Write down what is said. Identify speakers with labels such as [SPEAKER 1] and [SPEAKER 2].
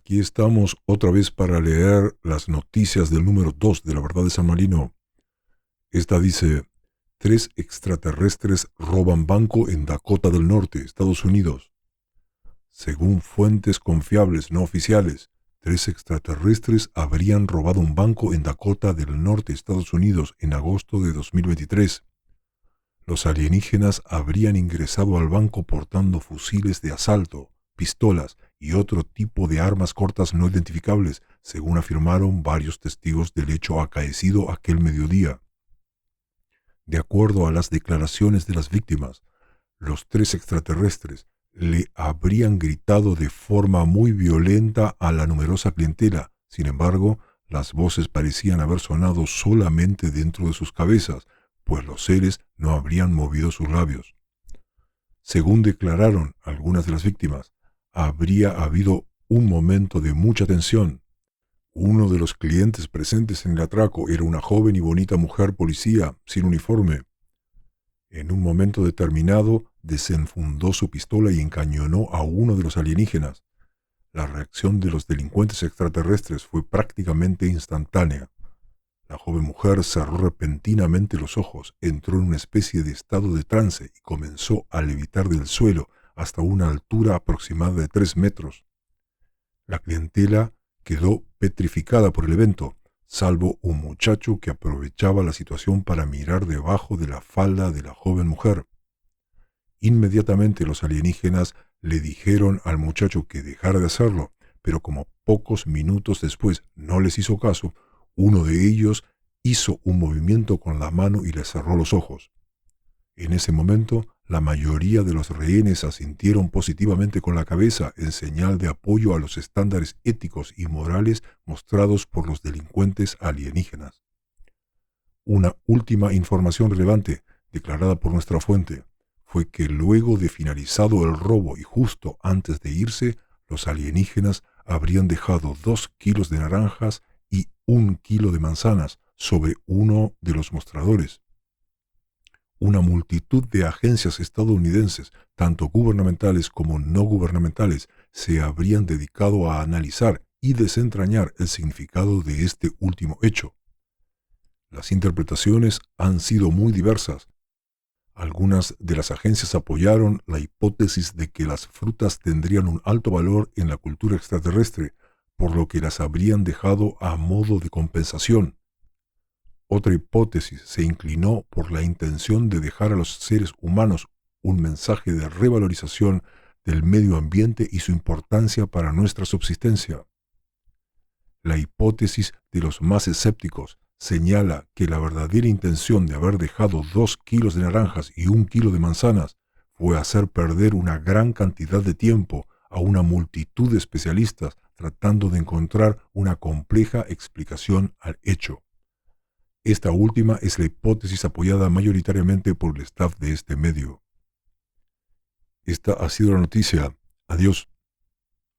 [SPEAKER 1] Aquí estamos otra vez para leer las noticias del número 2 de La Verdad de San Marino. Esta dice: 3 extraterrestres roban banco en Dakota del Norte, Estados Unidos. Según fuentes confiables no oficiales, 3 extraterrestres habrían robado un banco en Dakota del Norte, Estados Unidos, en agosto de 2023. Los alienígenas habrían ingresado al banco portando fusiles de asalto, pistolas y otro tipo de armas cortas no identificables, según afirmaron varios testigos del hecho acaecido aquel mediodía. De acuerdo a las declaraciones de las víctimas, los 3 extraterrestres le habrían gritado de forma muy violenta a la numerosa clientela. Sin embargo, las voces parecían haber sonado solamente dentro de sus cabezas, pues los seres no habrían movido sus labios. Según declararon algunas de las víctimas, habría habido un momento de mucha tensión. Uno de los clientes presentes en el atraco era una joven y bonita mujer policía sin uniforme. En un momento determinado, desenfundó su pistola y encañonó a uno de los alienígenas. La reacción de los delincuentes extraterrestres fue prácticamente instantánea. La joven mujer cerró repentinamente los ojos, entró en una especie de estado de trance y comenzó a levitar del suelo hasta una altura aproximada de 3 metros. La clientela quedó petrificada por el evento, salvo un muchacho que aprovechaba la situación para mirar debajo de la falda de la joven mujer. Inmediatamente los alienígenas le dijeron al muchacho que dejara de hacerlo, pero como pocos minutos después no les hizo caso, uno de ellos hizo un movimiento con la mano y le cerró los ojos. En ese momento, la mayoría de los rehenes asintieron positivamente con la cabeza en señal de apoyo a los estándares éticos y morales mostrados por los delincuentes alienígenas. Una última información relevante, declarada por nuestra fuente, fue que luego de finalizado el robo y justo antes de irse, los alienígenas habrían dejado 2 kilos de naranjas y 1 kilo de manzanas sobre uno de los mostradores. Una multitud de agencias estadounidenses, tanto gubernamentales como no gubernamentales, se habrían dedicado a analizar y desentrañar el significado de este último hecho. Las interpretaciones han sido muy diversas. Algunas de las agencias apoyaron la hipótesis de que las frutas tendrían un alto valor en la cultura extraterrestre, por lo que las habrían dejado a modo de compensación. Otra hipótesis se inclinó por la intención de dejar a los seres humanos un mensaje de revalorización del medio ambiente y su importancia para nuestra subsistencia. La hipótesis de los más escépticos señala que la verdadera intención de haber dejado 2 kilos de naranjas y 1 kilo de manzanas fue hacer perder una gran cantidad de tiempo a una multitud de especialistas tratando de encontrar una compleja explicación al hecho. Esta última es la hipótesis apoyada mayoritariamente por el staff de este medio. Esta ha sido la noticia. Adiós.